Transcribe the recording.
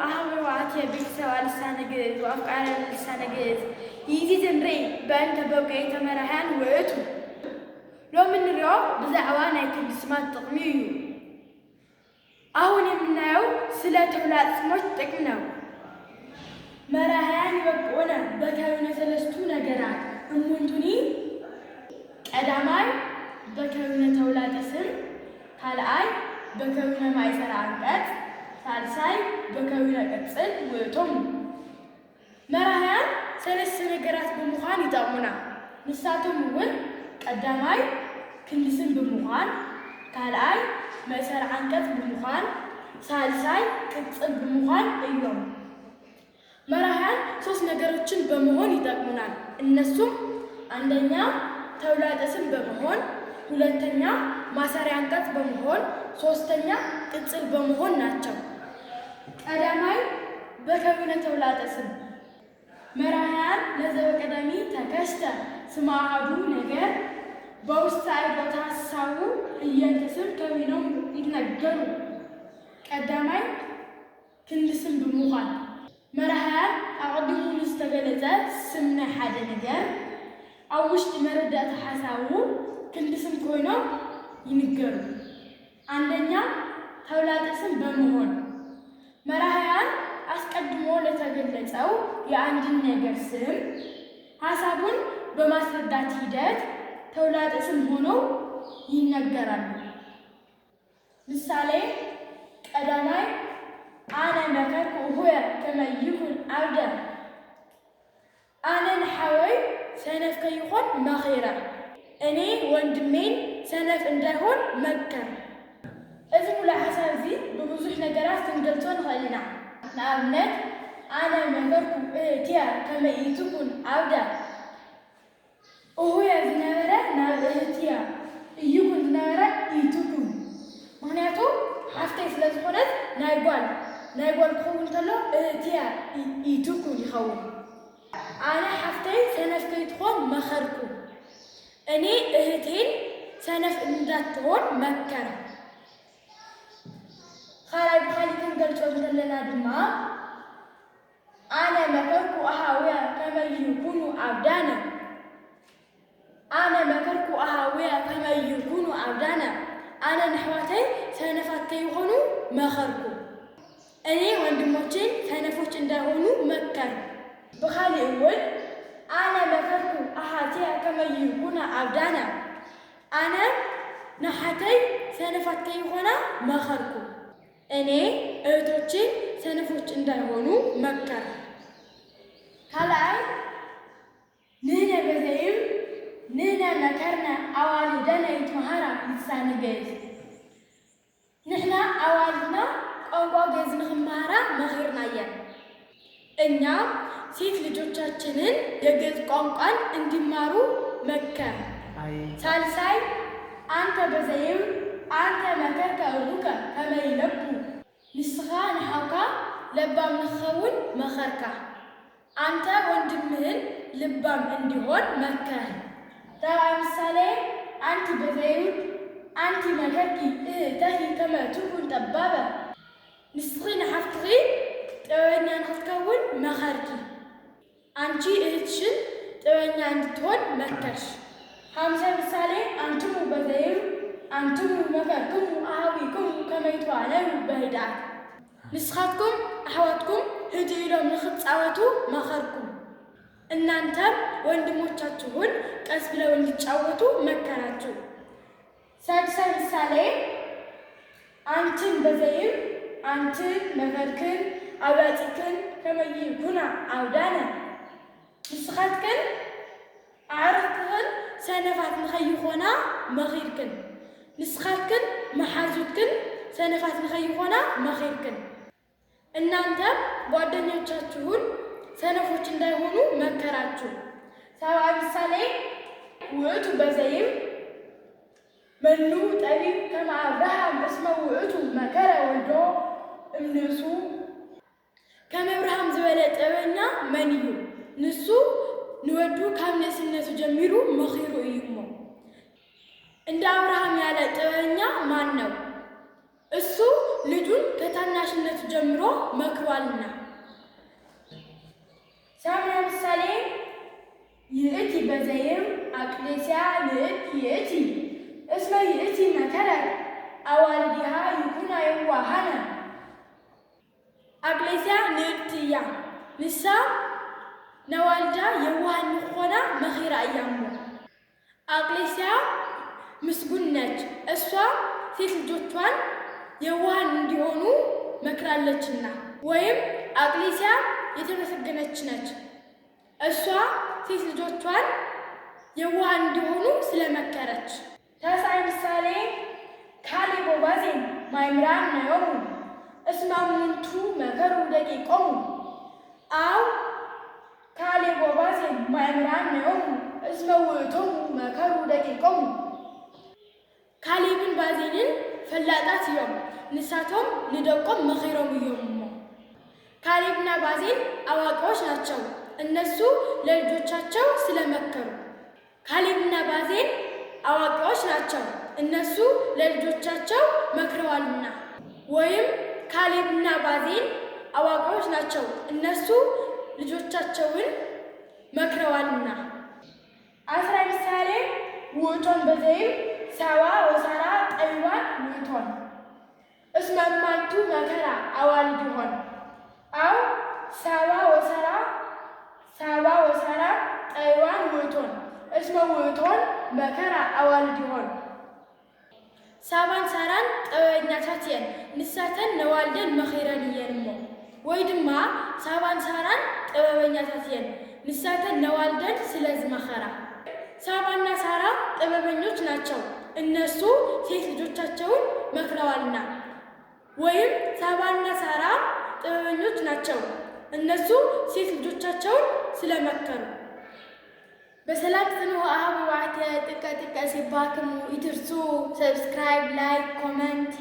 أهوى وعاتية بيكسوا لسان جيز وأفكار لسان جيز يجي زمري بأنت بوقي تمرهان وعتو لو من اليوم بزعوانا يكون سمات تقميو أهوني مناو سلة ولاد سموت تكمنو مرهان يوقعونا بكاونا ثلاثتونا قرات أمونتوني أداماي بكاونا تولاد اسم هالآي بكاونا ما يسرع عنقات ثالثاي بكاونا قتصل ويتم مرهان ثلاث نقرات بمخان يطعمونا نساتهم ول قداماي كندسن بمخان هالآي ما يسرع عنقات بمخان ثالثاي قتصل بمخان أيوم مرهان ሶስት ነገሮችን በመሆን ይጠቅሙናል እነሱም አንደኛ ተውላጠ ስም በመሆን ሁለተኛ ማሰሪያ አንቀጽ በመሆን ሶስተኛ ቅጽል በመሆን ናቸው ቀዳማይ በከዊነ ተውላጠ ስም መራህያን ለዘበቀዳሚ ተከስተ ስም አሐዱ ነገር በውስጥ አይቦታ ሐሳቡ እየንተስም ከዊነው ይነገሩ ቀዳማይ ክንድስም በመሆን مرحان أقدم مستقلة سمنا حدا نجار أوشت مردات حساو كنت اسم كوينو ينقر عندنا تولات اسم بمهون مرحان أسقدمو لتقلت أو يعندن نجار سم حسابون بمسردات هدات تولات اسم هونو ينقران مثالي قداماي أنا مكرك هو كما يكون عبدا أنا نحاول سنف كي يكون مخيرا أني وندمين سنف اندهون مكر إذن ولا حساب زي بمزوح نقرات تنقلتون خلينا نعمنت أنا مكرك إهتيا كما يكون عبدا وهو يزنابرا نعب إهتيا يكون زنابرا يتكون معناته حفتي سلسخونت نايبوال نايبوال كون تلو تيا يتوكو يخون أنا حفتي سنف كيتخون مخركو أني إهتين سنف إنداتون مكر خالاي بخالي كنقل شو مثلنا دما أنا مكركو أهاويا كما يكونوا عبدانا أنا مكركو أهاويا كما يكونوا عبدانا أنا نحواتي سنفات كيخونوا مخركو أنا وندموتين سنفوت اندهونو مكر بخالي أول أنا مكركو أحاتيها كما يكون عبدانا أنا نحاتي سنفات كيخونا مخركو أنا أهتوتين سنفوت اندهونو مكر هلاي نينا بزيم نينا مكرنا أوالدنا يتمهارا لسان جيز نحنا أوالدنا أوقا جيز نخمهارا مخيرنا ين إننا سيت لجوتشاتشنن يجيز قومقان اندمارو مكر ثالثاي أنت بزيم أنت مكرك أبوكا كما يلبو نسخا نحوكا لبام نخون مخركا أنت وندمهن لبام اندهون مكر ترى مثالي أنت بزيد أنت مكركي تهي كما تكون دبابة نسخين حفتغي تونيا نتكون مخركي أنت إهتشن تونيا نتكون مكرش خمسة مثالي أنتم بزيد أنتم مكركم أهويكم كما يتوالون بهدات نسخاتكم أحواتكم هديرهم نختصاوتو مخركم እናንተም ወንድሞቻችሁን ቀስ ብለው እንዲጫወቱ መከራችሁ ሳድሳ ምሳሌ አንተን በዘይም አንተን መከርክን አባጢክን ከመይኩና አውዳነ ንስኻትክን ዓረክን ሰነፋት ንኸይኾና መኺርክን ንስኻትክን መሓዙትክን ሰነፋት ንኸይኾና መኺርክን እናንተም ጓደኞቻችሁን ሰነፎች እንዳይሆኑ መከራችሁ ሰብዓ ምሳሌ ውእቱ በዘይም መኑ ጠቢብ ከመ አብርሃም እስመ ውእቱ መከረ ወልዶ እምንእሱ ከመ አብርሃም ዝበለ ጥበበኛ መን እዩ ንሱ ንወዱ ካብ ንእስነቱ ጀሚሩ መኺሩ እዩ እሞ እንደ አብርሃም ያለ ጥበበኛ ማን ነው እሱ ልጁን ከታናሽነቱ ጀምሮ መክሯልና። ሳምና ምሳሌ ይእቲ በዘይም አቅሌስያ ይእቲ እስመ ይእቲ መከረት አዋልዲሃ ይኩና የዋሃነ። አቅሌስያ ንእቲ እያ ንሳ ነዋልዳ የዋሃን ንኾና መኺራ እያሞ። አቅሌስያ ምስጉን ነች፣ እሷ ሴት ልጆቿን የዋሃን እንዲሆኑ መክራለችና። ወይም አቅሌስያ የተመሰገነች ነች፣ እሷ ሴት ልጆቿን የዋሃን እንዲሆኑ ስለመከረች። ተስዓይ ምሳሌ ካሌብ ወባዜን ማእምራን ነዮሙ እስመ እሙንቱ መከሩ ደቂቆሙ። አው ካሌብ ወባዜን ማእምራን ነዮሙ እስመ ውእቶሙ መከሩ ደቂቆሙ። ካሌብን ባዜንን ፈላጣት እዮም፣ ንሳቶም ንደቆም መኺሮም እዮም እሞ። ካሌብና ባዜን አዋቂዎች ናቸው፣ እነሱ ለልጆቻቸው ስለመከሩ። ካሌብና ባዜን አዋቂዎች ናቸው፣ እነሱ ለልጆቻቸው መክረዋልና። ወይም ካሌብና ባዜን አዋቂዎች ናቸው፣ እነሱ ልጆቻቸውን መክረዋልና። አስራይ ምሳሌ ውእቶን በዘይም ሰባ ወሰራ ጠቢባን ውእቶን እስመ እማንቱ መከራ አዋልድሆን። አው ሰባ ወሰራ ጠቢባን ውእቶን እስመ ውእቶን መከራ አዋልድሆን። ሳባን ሳራን ጥበበኛታት እየን፣ ንሳተን ነዋልደን መኺረን እየን እሞ። ወይ ድማ ሳባን ሳራን ጥበበኛታት እየን፣ ንሳተን ነዋልደን ስለዝመኸራ። ሳባና ሳራ ጥበበኞች ናቸው፣ እነሱ ሴት ልጆቻቸውን መክረዋልና። ወይም ሳባና ሳራ ጥበበኞች ናቸው፣ እነሱ ሴት ልጆቻቸውን ስለመከሩ። በሰላም ጽኑ አሃ በባዕተ ጥቀ ጥቀ ሲባክሙ ይትርሱ ሰብስክራይብ፣ ላይክ፣ ኮመንት